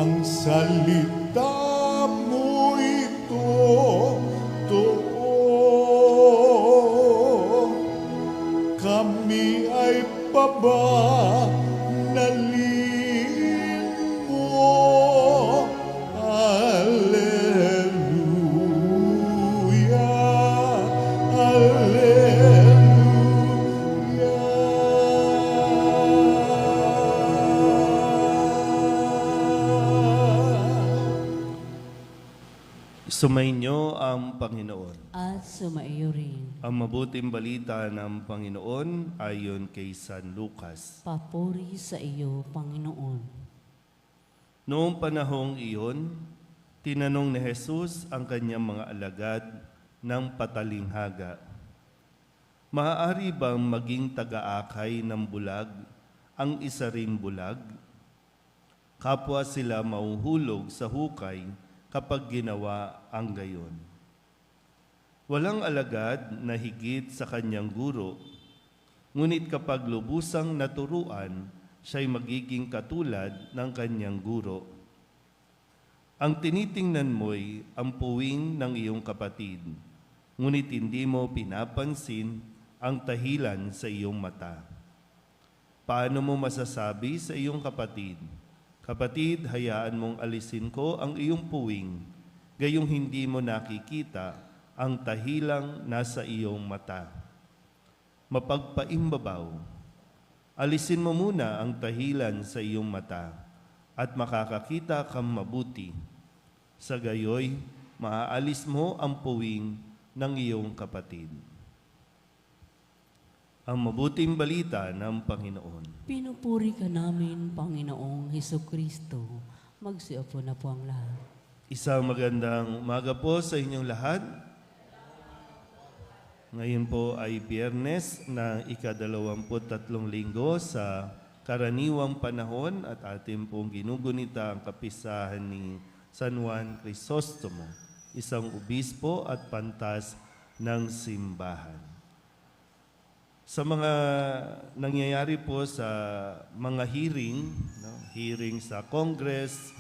ang salita mo ito totoo. Kami ay pabanalin mo. Alleluia, Alleluia. Sumainyo ang Panginoon. At sumaiyo rin. Ang mabuting balita ng Panginoon ayon kay San Lucas. Papuri sa iyo, Panginoon. Noong panahong iyon, tinanong ni Jesus ang kanyang mga alagad ng patalinghaga, "Maaari bang maging tagaakay ng bulag ang isa ring bulag? Kapwa sila mauhulog sa hukay kapag ginawa ang gayon. Walang alagad na higit sa kanyang guro, ngunit kapag lubusang naturuan, siya'y magiging katulad ng kanyang guro. Ang tinitingnan mo'y ang puwing ng iyong kapatid, ngunit hindi mo pinapansin ang tahilan sa iyong mata. Paano mo masasabi sa iyong kapatid, 'Kapatid, hayaan mong alisin ko ang iyong puwing,' gayong hindi mo nakikita ang tahilang nasa iyong mata? Mapagpaimbabaw, alisin mo muna ang tahilan sa iyong mata at makakakita kang mabuti. Sa gayoy, maaalis mo ang puwing ng iyong kapatid." Ang mabuting balita ng Panginoon. Pinupuri ka namin, Panginoong Hesukristo. Magsiupo na po ang lahat. Isang magandang umaga po sa inyong lahat. Ngayon po ay Biyernes na ika-23 linggo sa karaniwang panahon at atin pong ginugunita ang kapisahan ni San Juan Crisostomo, isang obispo at pantas ng simbahan. Sa mga nangyayari po sa mga hearing, hearing sa Congress,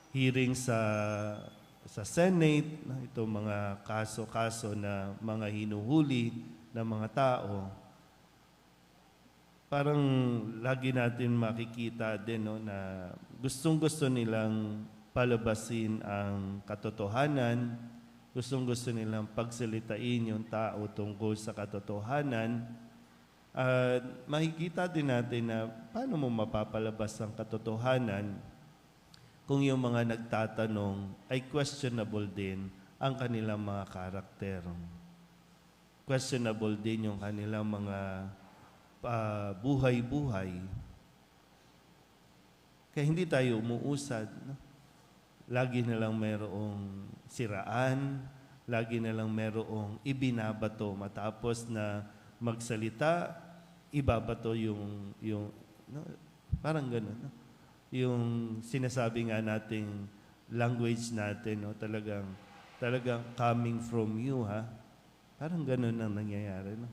hearing sa Senate, itong mga kaso-kaso na mga hinuhuli ng mga tao, parang lagi natin makikita din na gustong-gusto nilang palabasin ang katotohanan, gustong-gusto nilang pagsalitain yung tao tungkol sa katotohanan. At makikita din natin na paano mo mapapalabas ang katotohanan kung yung mga nagtatanong ay questionable din ang kanilang mga karakter. Questionable din yung kanilang mga buhay-buhay. Kaya hindi tayo umuusad. Lagi na lang mayroong siraan, lagi na lang mayroong ibinabato. Matapos na magsalita, ibabato yung parang gano'n. Yung sinasabi nga nating language natin, talagang coming from you, ha? Parang gano'n ang nangyayari, no?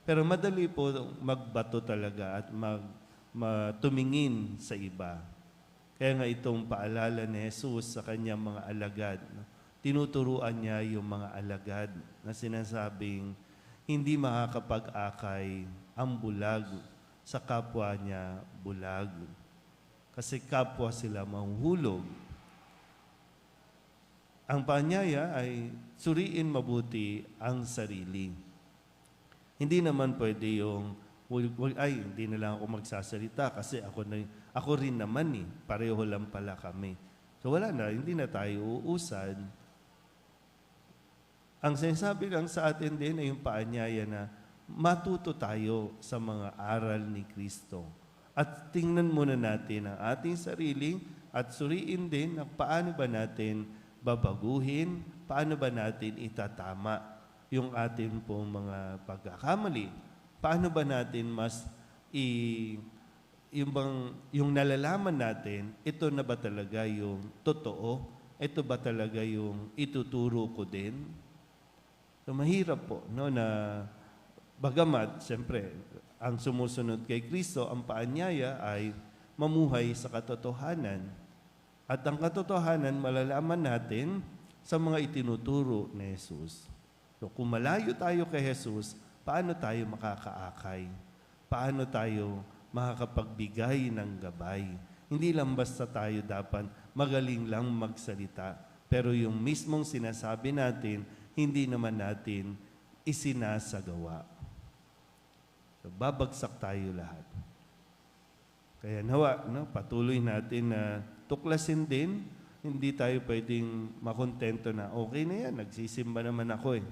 Pero madali po magbato talaga at tumingin sa iba. Kaya nga itong paalala ni Jesus sa kanyang mga alagad, tinuturuan niya yung mga alagad na sinasabing hindi makakapag-akay ang bulag sa kapwa niya bulag. Kasi kapwa sila mahuhulog. Ang paanyaya ay suriin mabuti ang sarili. Hindi naman pwede yung, hindi na lang ako magsasalita kasi ako rin naman pareho lang pala kami. So wala na, hindi na tayo uusad. Ang sinasabi lang sa atin din ay yung paanyaya na matuto tayo sa mga aral ni Kristo. At tingnan muna natin ang ating sarili at suriin din na paano ba natin babaguhin, paano ba natin itatama yung ating pong mga pagkakamali. Paano ba natin mas yung nalalaman natin, ito na ba talaga yung totoo? Ito ba talaga yung ituturo ko din? So mahirap po, na bagamat, siyempre, ang sumusunod kay Kristo, ang paanyaya ay mamuhay sa katotohanan. At ang katotohanan, malalaman natin sa mga itinuturo ni Jesus. So kung malayo tayo kay Jesus, paano tayo makakaakay? Paano tayo makakapagbigay ng gabay? Hindi lang basta tayo dapat magaling lang magsalita, pero yung mismong sinasabi natin, hindi naman natin isinasagawa. So, babagsak tayo lahat. Kaya nawa, patuloy natin na tuklasin din. Hindi tayo pwedeng makontento na okay na yan, nagsisimba naman ako eh.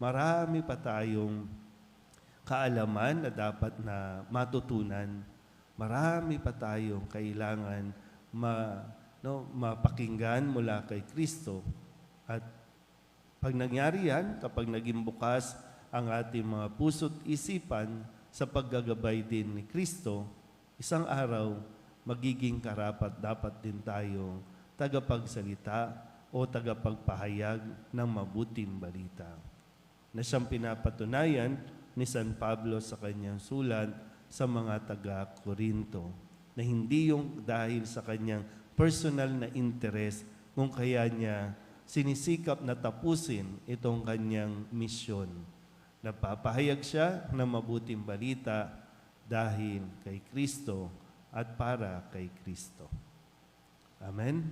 Marami pa tayong kaalaman na dapat na matutunan. Marami pa tayong kailangan mapakinggan mula kay Kristo. At pag nangyari yan, kapag naging bukas ang ating mga puso't isipan sa paggagabay din ni Kristo, isang araw, magiging karapat dapat din tayong tagapagsalita o tagapagpahayag ng mabuting balita. Na siyang pinapatunayan ni San Pablo sa kanyang sulat sa mga taga-Korinto, na hindi yung dahil sa kanyang personal na interest kung kaya niya sinisikap na tapusin itong kanyang misyon. Napapahayag siya ng mabuting balita dahil kay Kristo at para kay Kristo. Amen?